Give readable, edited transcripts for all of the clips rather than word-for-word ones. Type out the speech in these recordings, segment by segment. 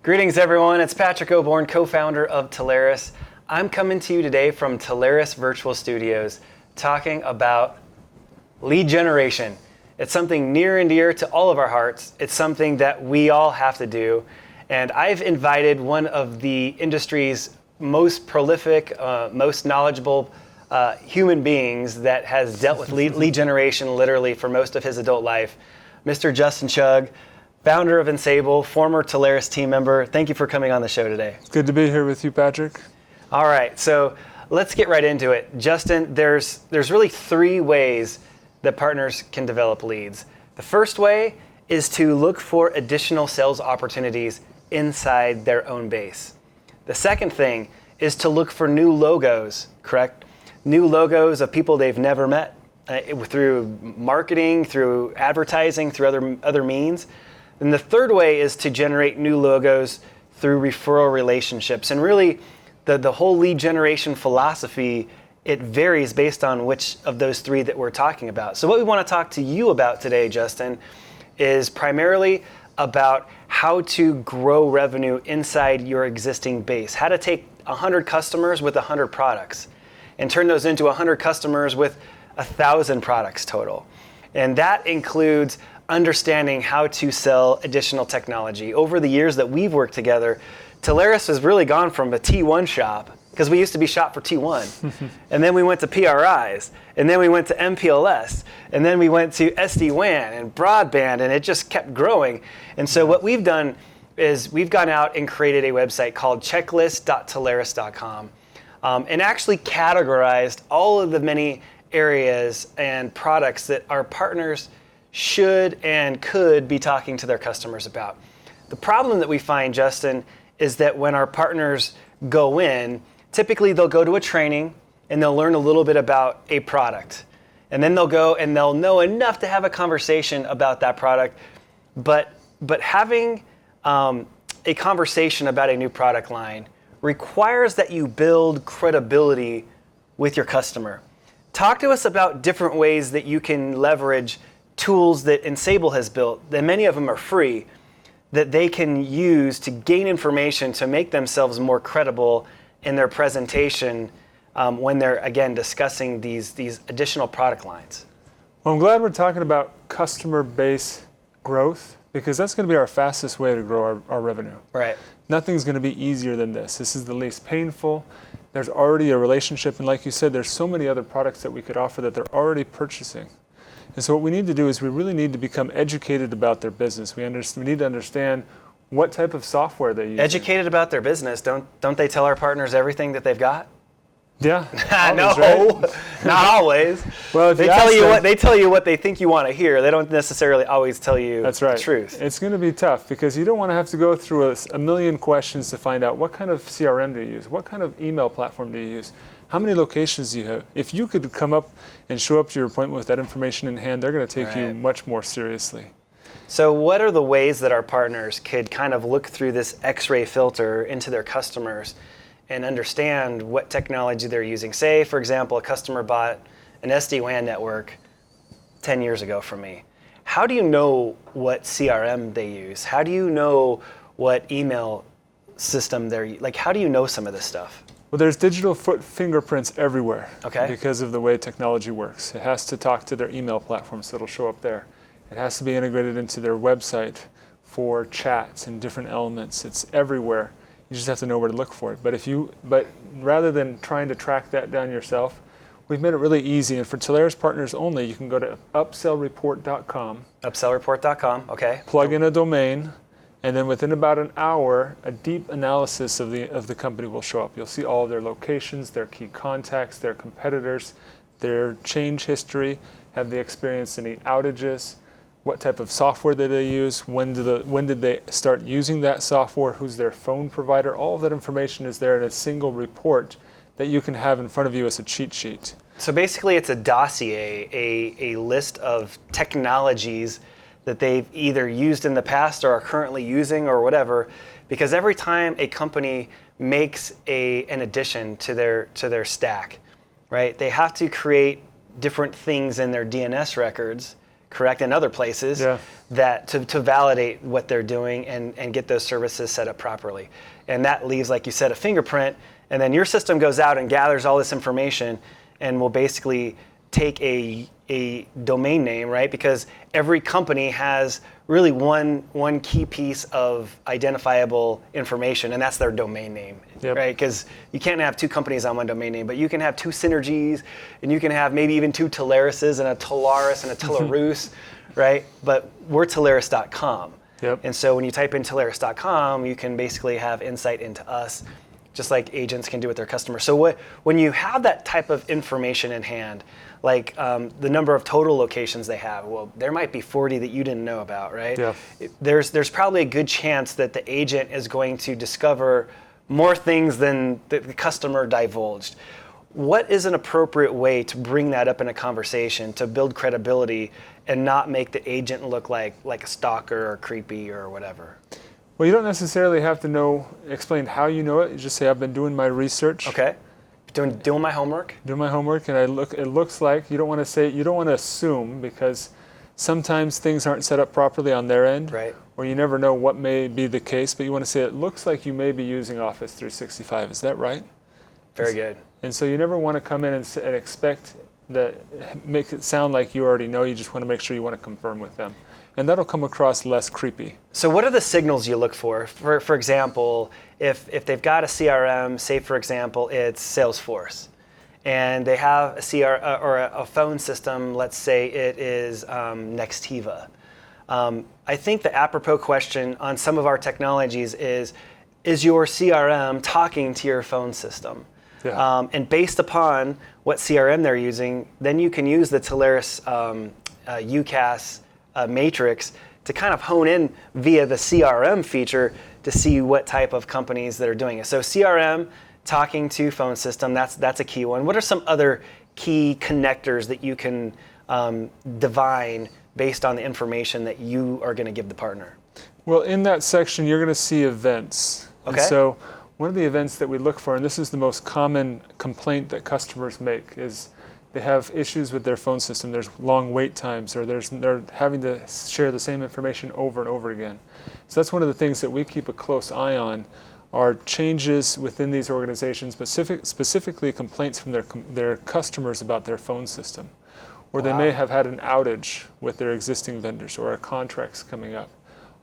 Greetings, everyone. It's Patrick Oborn, co-founder of Telarus. I'm coming to you today from Telarus Virtual Studios, talking about lead generation. It's something near and dear to all of our hearts. It's something that we all have to do. And I've invited one of the industry's most prolific, most knowledgeable human beings that has dealt with lead generation literally for most of his adult life, Mr. Justin Chugg, founder of Ensable, former Telarus team member. Thank you for coming on the show today. It's good to be here with you, Patrick. All right, so let's get right into it. Justin, there's really three ways that partners can develop leads. The first way is to look for additional sales opportunities inside their own base. The second thing is to look for new logos, correct? New logos of people they've never met through marketing, through advertising, through other means. And the third way is to generate new logos through referral relationships. And really, the whole lead generation philosophy, it varies based on which of those three that we're talking about. So what we want to talk to you about today, Justin, is primarily about how to grow revenue inside your existing base. How to take 100 customers with 100 products and turn those into 100 customers with 1,000 products total. And that includes understanding how to sell additional technology. Over the years that we've worked together, Telarus has really gone from a T1 shop, because we used to be shop for T1, and then we went to PRIs, and then we went to MPLS, and then we went to SD-WAN and broadband, and it just kept growing. And so what we've done is we've gone out and created a website called checklist.telarus.com, and actually categorized all of the many areas and products that our partners should and could be talking to their customers about. The problem that we find, Justin, is that when our partners go in, typically they'll go to a training and they'll learn a little bit about a product. And then they'll go and they'll know enough to have a conversation about that product. But having a conversation about a new product line requires that you build credibility with your customer. Talk to us about different ways that you can leverage tools that Ensable has built, that many of them are free, that they can use to gain information to make themselves more credible in their presentation when they're, again, discussing these additional product lines. Well, I'm glad we're talking about customer base growth, because that's going to be our fastest way to grow our revenue. Right. Nothing's going to be easier than this. This is the least painful. There's already a relationship, and like you said, there's so many other products that we could offer that they're already purchasing. And so what we need to do is we really need to become educated about their business. We need to understand what type of software they use. Educated about their business. Don't they tell our partners everything that they've got? Yeah. No, right? Not always. Well, they tell you what they think you want to hear. They don't necessarily always tell you the truth. It's going to be tough because you don't want to have to go through a million questions to find out what kind of CRM do you use, what kind of email platform do you use, how many locations do you have. If you could come up and show up to your appointment with that information in hand, they're going to take you much more seriously. So what are the ways that our partners could kind of look through this X-ray filter into their customers and understand what technology they're using? Say, for example, a customer bought an SD-WAN network 10 years ago from me. How do you know what CRM they use? How do you know what email system how do you know some of this stuff? Well, there's digital fingerprints everywhere because of the way technology works. It has to talk to their email platform, so it'll show up there. It has to be integrated into their website for chats and different elements. It's everywhere. You just have to know where to look for it. But rather than trying to track that down yourself, we've made it really easy. And for Telarus partners only, you can go to upsellreport.com. Upsellreport.com, okay. Plug in a domain, and then within about an hour, a deep analysis of the company will show up. You'll see all of their locations, their key contacts, their competitors, their change history, have they experienced any outages, what type of software did they use, when did they start using that software, who's their phone provider. All of that information is there in a single report that you can have in front of you as a cheat sheet. So basically it's a dossier, a list of technologies that they've either used in the past or are currently using or whatever, because every time a company makes an addition to their stack, right, they have to create different things in their DNS records, correct, and other places that to validate what they're doing and get those services set up properly. And that leaves, like you said, a fingerprint, and then your system goes out and gathers all this information and will basically take a domain name, right? Because every company has really one key piece of identifiable information, and that's their domain name, right? Because you can't have two companies on one domain name, but you can have two Synergies, and you can have maybe even two Telaruses and a Telarus and a Telarus, right? But we're Telarus.com. And so when you type in Telarus.com, you can basically have insight into us, just like agents can do with their customers. So when you have that type of information in hand, like the number of total locations they have, well, there might be 40 that you didn't know about, right? There's probably a good chance that the agent is going to discover more things than the customer divulged. What is an appropriate way to bring that up in a conversation to build credibility and not make the agent look like a stalker or creepy or whatever? Well, you don't necessarily have to explain how you know it. You just say, I've been doing my research. Okay. Doing my homework. Doing my homework, and it looks like, you don't want to assume, because sometimes things aren't set up properly on their end. Right. Or you never know what may be the case, but you want to say, it looks like you may be using Office 365. Is that right? Very good. And so you never want to come in and expect make it sound like you already know. You just want to make sure you want to confirm with them. And that'll come across less creepy. So what are the signals you look for? For example, if they've got a CRM, say for example, it's Salesforce, and they have a phone system, let's say it is Nextiva. I think the apropos question on some of our technologies is your CRM talking to your phone system? And based upon what CRM they're using, then you can use the Telarus UCaaS matrix to kind of hone in via the CRM feature to see what type of companies that are doing it. So CRM talking to phone system, that's a key one. What are some other key connectors that you can divine based on the information that you are going to give the partner? Well, in that section, you're going to see events. Okay. And so one of the events that we look for, and this is the most common complaint that customers make, is they have issues with their phone system. There's long wait times, or they're having to share the same information over and over again. So that's one of the things that we keep a close eye on, are changes within these organizations, specifically complaints from their customers about their phone system. Or they may have had an outage with their existing vendors, or a contract's coming up.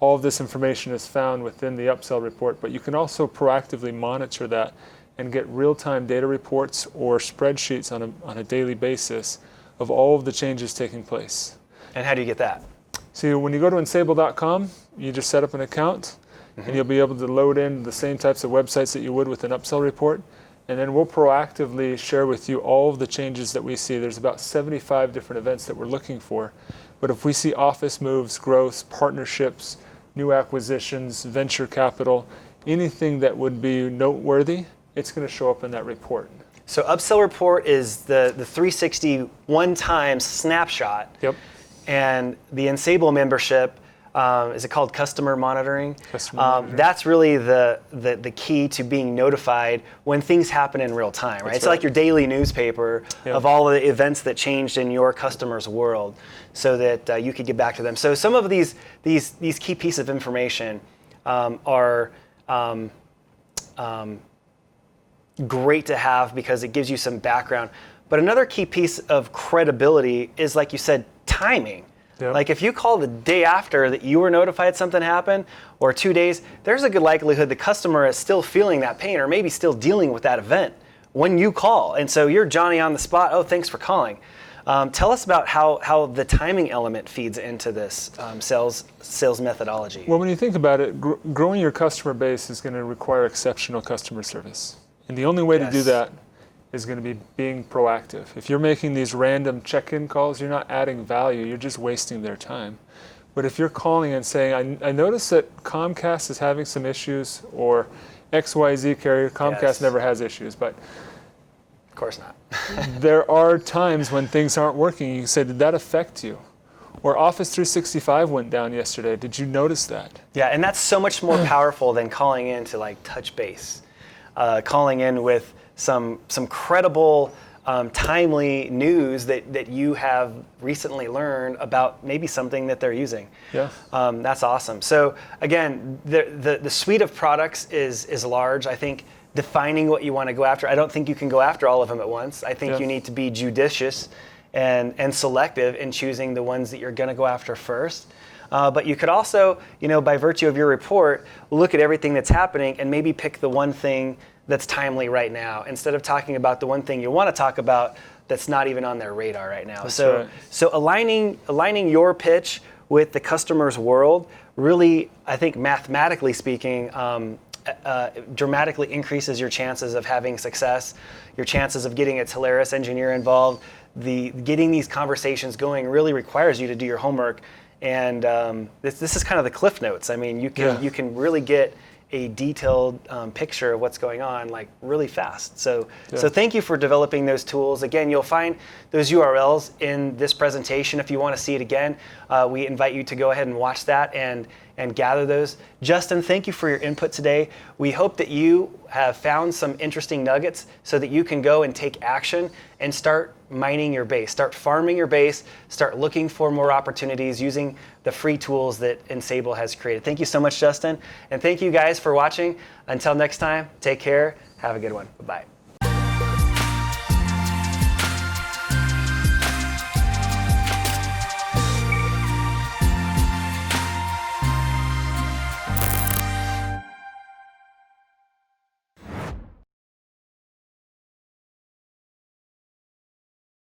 All of this information is found within the upsell report, but you can also proactively monitor that and get real-time data reports or spreadsheets on a daily basis of all of the changes taking place. And how do you get that? So when you go to Ensable.com, you just set up an account, and you'll be able to load in the same types of websites that you would with an upsell report, and then we'll proactively share with you all of the changes that we see. There's about 75 different events that we're looking for, but if we see office moves, growth, partnerships, new acquisitions, venture capital, anything that would be noteworthy, it's going to show up in that report. So upsell report is the 360 one-time snapshot. Yep. And the Ensable membership, is it called customer monitoring? Customer monitoring. That's really the key to being notified when things happen in real time, right? It's like your daily newspaper of all the events that changed in your customer's world, so that you could get back to them. So some of these key pieces of information are great to have because it gives you some background. But another key piece of credibility is, like you said, timing. Like if you call the day after that you were notified something happened, or 2 days, there's a good likelihood the customer is still feeling that pain, or maybe still dealing with that event when you call. And so you're Johnny on the spot. Oh, thanks for calling. Tell us about how the timing element feeds into this sales methodology. Well, when you think about it, growing your customer base is going to require exceptional customer service. And the only way to do that is going to be being proactive. If you're making these random check-in calls, you're not adding value, you're just wasting their time. But if you're calling and saying, I noticed that Comcast is having some issues, or XYZ carrier, Comcast never has issues, but of course not. there are times when things aren't working. You can say, did that affect you? Or Office 365 went down yesterday. Did you notice that? Yeah, and that's so much more powerful than calling in to like touch base. Calling in with some credible timely news that you have recently learned about maybe something that they're using. Yeah. That's awesome. So again, the suite of products is large. I think defining what you want to go after, I don't think you can go after all of them at once. I think you need to be judicious and selective in choosing the ones that you're going to go after first. But you could also, by virtue of your report, look at everything that's happening and maybe pick the one thing that's timely right now, instead of talking about the one thing you want to talk about that's not even on their radar right now. So aligning your pitch with the customer's world really, I think mathematically speaking, dramatically increases your chances of having success, your chances of getting a Telarus engineer involved. Getting these conversations going really requires you to do your homework. And this is kind of the cliff notes. I mean, you can really get a detailed picture of what's going on like really fast. So thank you for developing those tools. Again, you'll find those URLs in this presentation. If you want to see it again, we invite you to go ahead and watch that and gather those. Justin, thank you for your input today. We hope that you have found some interesting nuggets so that you can go and take action and start mining your base, start farming your base, start looking for more opportunities using the free tools that Ensable has created. Thank you so much, Justin. And thank you guys for watching. Until next time, take care. Have a good one. Bye-bye.